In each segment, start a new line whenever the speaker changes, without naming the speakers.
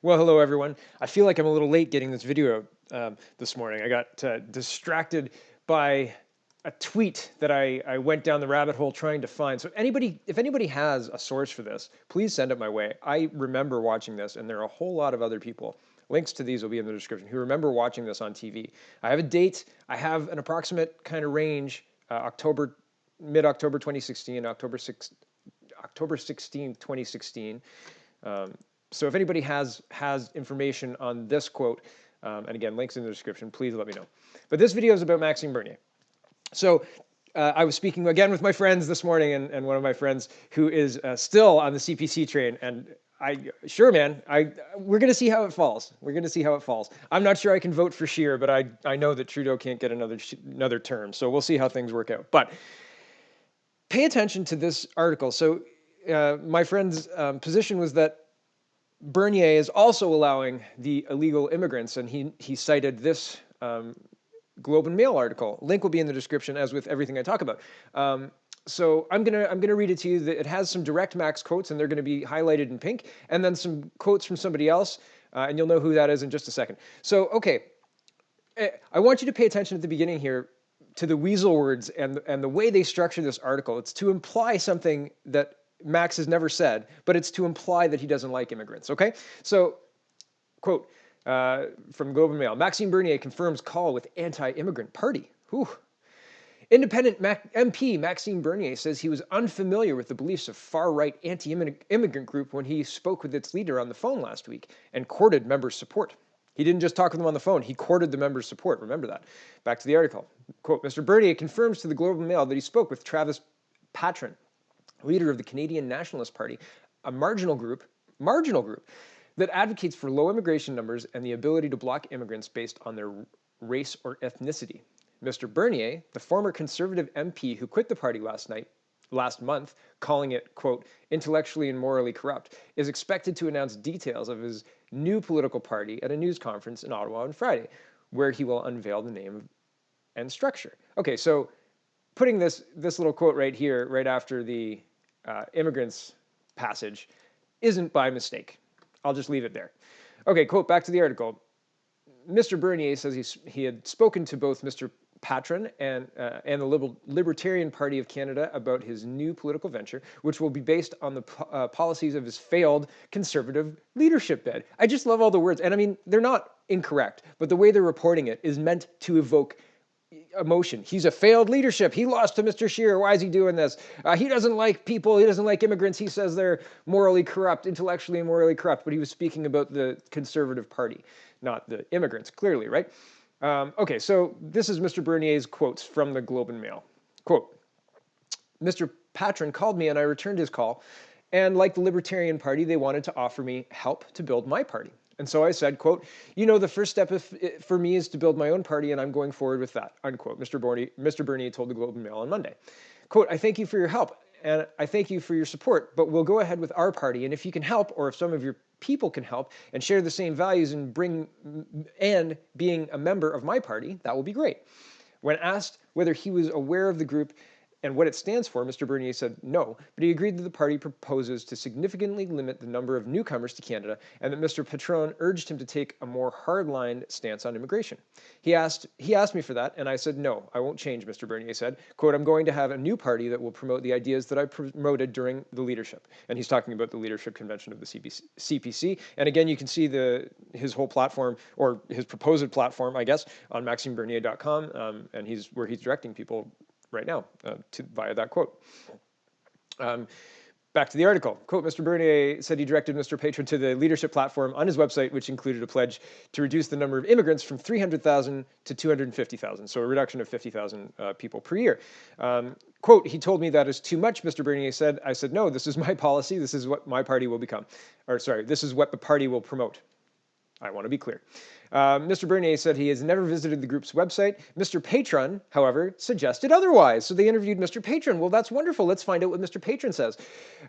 Well, hello everyone. I feel like I'm a little late getting this video out this morning. I got distracted by a tweet that I went down the rabbit hole trying to find. So if anybody has a source for this, please send it my way. I remember watching this, and there are a whole lot of other people. Links to these will be in the description, who remember watching this on TV. I have a date. I have an approximate kind of range. Mid-October 2016, October 16th, 2016. So if anybody has information on this quote, and again, links in the description, please let me know. But this video is about Maxime Bernier. So I was speaking again with my friends this morning, and one of my friends who is still on the CPC train, and we're going to see how it falls. We're going to see how it falls. I'm not sure I can vote for Scheer, but I know that Trudeau can't get another term, so we'll see how things work out. But pay attention to this article. So my friend's position was that Bernier is also allowing the illegal immigrants, and he cited this Globe and Mail article. Link will be in the description, as with everything I talk about. So I'm gonna read it to you. It has some direct Max quotes, and they're going to be highlighted in pink, and then some quotes from somebody else, and you'll know who that is in just a second. So okay, I want you to pay attention at the beginning here to the weasel words and the way they structure this article. It's to imply something that Max has never said, but it's to imply that he doesn't like immigrants, okay? So, quote from Globe and Mail, Maxime Bernier confirms call with anti-immigrant party. Whew. Independent MP Maxime Bernier says he was unfamiliar with the beliefs of far-right anti-immigrant group when he spoke with its leader on the phone last week and courted members' support. He didn't just talk with them on the phone, he courted the members' support. Remember that. Back to the article. Quote, Mr. Bernier confirms to the Globe and Mail that he spoke with Travis Patron, leader of the Canadian Nationalist Party, a marginal group that advocates for low immigration numbers and the ability to block immigrants based on their race or ethnicity. Mr. Bernier, the former Conservative MP who quit the party last month, calling it, quote, intellectually and morally corrupt, is expected to announce details of his new political party at a news conference in Ottawa on Friday, where he will unveil the name and structure. Okay, so putting this little quote right here, right after the immigrants passage, isn't by mistake. I'll just leave it there. Okay, quote, back to the article. Mr. Bernier says he had spoken to both Mr. Patron and the Libertarian Party of Canada about his new political venture, which will be based on the policies of his failed Conservative leadership bid. I just love all the words. And I mean, they're not incorrect, but the way they're reporting it is meant to evoke emotion. He's a failed leadership. He lost to Mr. Scheer. Why is he doing this? He doesn't like people. He doesn't like immigrants. He says they're morally corrupt, intellectually and morally corrupt. But he was speaking about the Conservative Party, not the immigrants, clearly, right? Okay, so this is Mr. Bernier's quotes from the Globe and Mail. Quote, Mr. Patron called me and I returned his call. And like the Libertarian Party, they wanted to offer me help to build my party. And so I said, quote, you know, the first step for me is to build my own party, and I'm going forward with that, unquote. Mr. Bernier told the Globe and Mail on Monday. Quote, I thank you for your help, and I thank you for your support, but we'll go ahead with our party, and if you can help, or if some of your people can help and share the same values and being a member of my party, that will be great. When asked whether he was aware of the group and what it stands for, Mr. Bernier said no, but he agreed that the party proposes to significantly limit the number of newcomers to Canada and that Mr. Patron urged him to take a more hard-line stance on immigration. He asked me for that, and I said no, I won't change, Mr. Bernier said. Quote, I'm going to have a new party that will promote the ideas that I promoted during the leadership. And he's talking about the leadership convention of the CPC. And again, you can see his whole platform, or his proposed platform, I guess, on maximebernier.com, and where he's directing people right now via that quote. Back to the article. Quote, Mr. Bernier said he directed Mr. Patron to the leadership platform on his website, which included a pledge to reduce the number of immigrants from 300,000 to 250,000, so a reduction of 50,000 people per year. Quote, he told me that is too much, Mr. Bernier said. I said, no, this is my policy. This is what my party will become. This is what the party will promote. I want to be clear. Mr. Bernier said he has never visited the group's website. Mr. Patron, however, suggested otherwise. So they interviewed Mr. Patron. Well, that's wonderful. Let's find out what Mr. Patron says.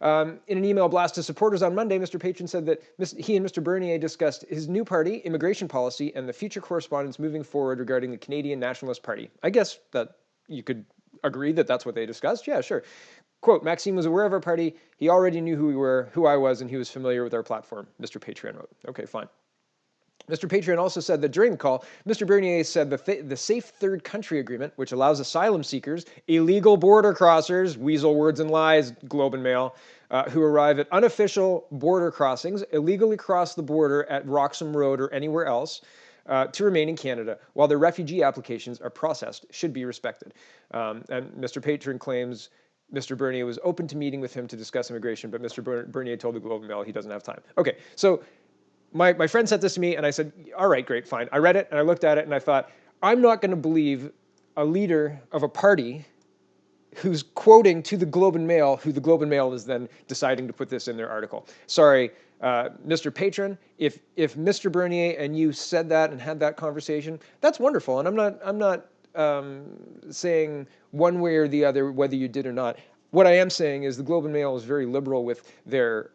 In an email blast to supporters on Monday, Mr. Patron said that he and Mr. Bernier discussed his new party, immigration policy, and the future correspondence moving forward regarding the Canadian Nationalist Party. I guess that you could agree that that's what they discussed. Yeah, sure. quote, Maxime was aware of our party. He already knew who we were, who I was, and he was familiar with our platform, Mr. Patreon wrote. Okay, fine. Mr. Patreon also said that during the call, Mr. Bernier said the Safe Third Country Agreement, which allows asylum seekers, illegal border crossers, weasel words and lies, Globe and Mail, who arrive at unofficial border crossings, illegally cross the border at Roxham Road or anywhere else, to remain in Canada while their refugee applications are processed, should be respected. And Mr. Patron claims Mr. Bernier was open to meeting with him to discuss immigration, but Mr. Bernier told the Globe and Mail he doesn't have time. Okay, so my friend sent this to me, and I said, all right, great, fine. I read it, and I looked at it, and I thought, I'm not going to believe a leader of a party who's quoting to the Globe and Mail, who the Globe and Mail is then deciding to put this in their article. Sorry, Mr. Patron, if Mr. Bernier and you said that and had that conversation, that's wonderful, and I'm not saying one way or the other whether you did or not. What I am saying is the Globe and Mail is very liberal with their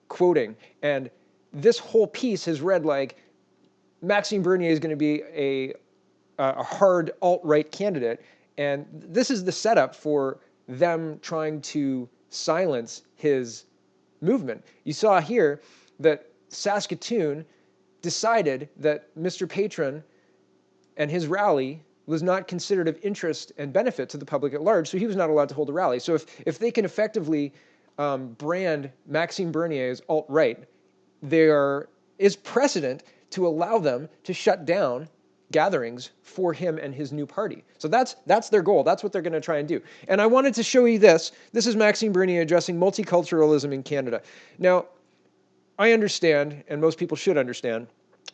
quoting, and this whole piece has read like Maxime Bernier is going to be a hard alt-right candidate, and this is the setup for them trying to silence his movement. You saw here that Saskatoon decided that Mr. Patron and his rally was not considered of interest and benefit to the public at large, so he was not allowed to hold a rally. So if they can effectively brand Maxime Bernier as alt-right, there is precedent to allow them to shut down gatherings for him and his new party. So that's their goal. That's what they're going to try and do. And I wanted to show you this. This is Maxime Bernier addressing multiculturalism in Canada. Now, I understand, and most people should understand,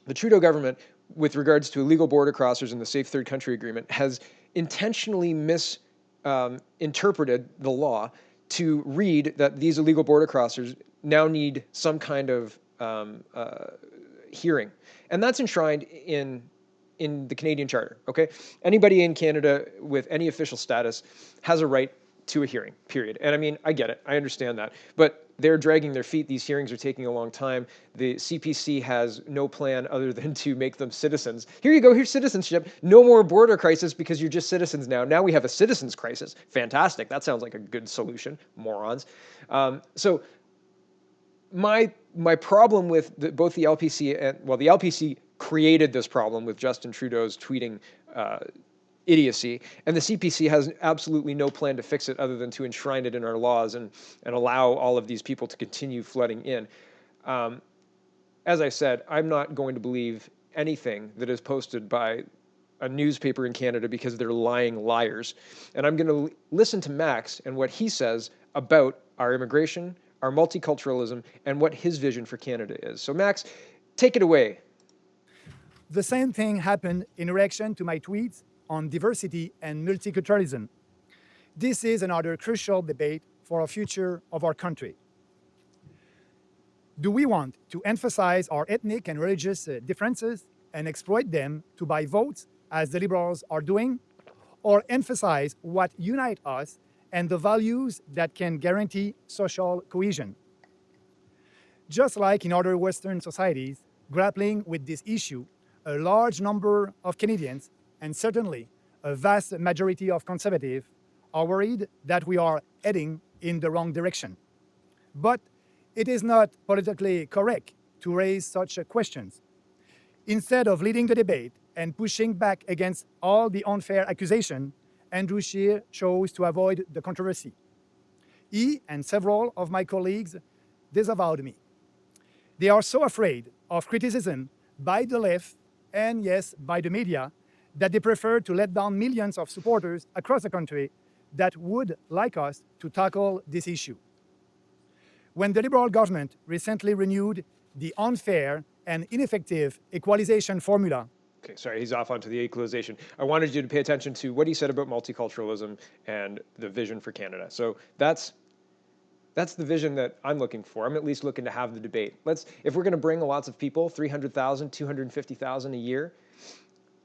the Trudeau government, with regards to illegal border crossers and the Safe Third Country Agreement, has intentionally misinterpreted the law to read that these illegal border crossers now need some kind of hearing. And that's enshrined in the Canadian Charter, okay? Anybody in Canada with any official status has a right to a hearing, period. And I mean, I get it. I understand that. But they're dragging their feet. These hearings are taking a long time. The CPC has no plan other than to make them citizens. Here you go. Here's citizenship. No more border crisis because you're just citizens now. Now we have a citizens crisis. Fantastic. That sounds like a good solution. Morons. So my problem with both the LPC and, well, the LPC created this problem with Justin Trudeau's tweeting idiocy, and the CPC has absolutely no plan to fix it other than to enshrine it in our laws and allow all of these people to continue flooding in. As I said, I'm not going to believe anything that is posted by a newspaper in Canada because they're lying liars. And I'm going to listen to Max and what he says about our immigration, our multiculturalism, and what his vision for Canada is. So Max, take it away.
The same thing happened in reaction to my tweets on diversity and multiculturalism. This is another crucial debate for the future of our country. Do we want to emphasize our ethnic and religious differences and exploit them to buy votes, as the Liberals are doing, or emphasize what unites us and the values that can guarantee social cohesion? Just like in other Western societies grappling with this issue, a large number of Canadians, and certainly a vast majority of conservatives, are worried that we are heading in the wrong direction. But it is not politically correct to raise such questions. Instead of leading the debate and pushing back against all the unfair accusations, Andrew Scheer chose to avoid the controversy. He and several of my colleagues disavowed me. They are so afraid of criticism by the left and, yes, by the media, that they prefer to let down millions of supporters across the country that would like us to tackle this issue. When the Liberal government recently renewed the unfair and ineffective equalization formula.
Okay, sorry, he's off onto the equalization. I wanted you to pay attention to what he said about multiculturalism and the vision for Canada. So that's the vision that I'm looking for. I'm at least looking to have the debate. If we're going to bring lots of people, 300,000, 250,000 a year,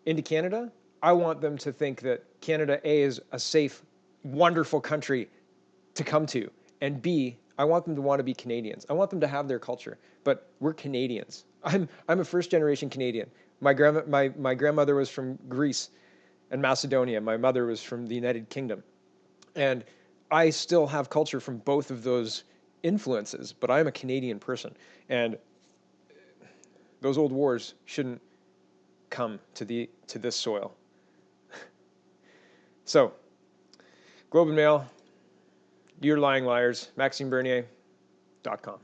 into Canada, I want them to think that Canada, A, is a safe, wonderful country to come to, and B, I want them to want to be Canadians. I want them to have their culture, but we're Canadians. I'm a first-generation Canadian. My grandmother was from Greece and Macedonia. My mother was from the United Kingdom. And I still have culture from both of those influences, but I'm a Canadian person, and those old wars shouldn't come to this soil. So, Globe and Mail, You're Lying Liars, MaximeBernier.com.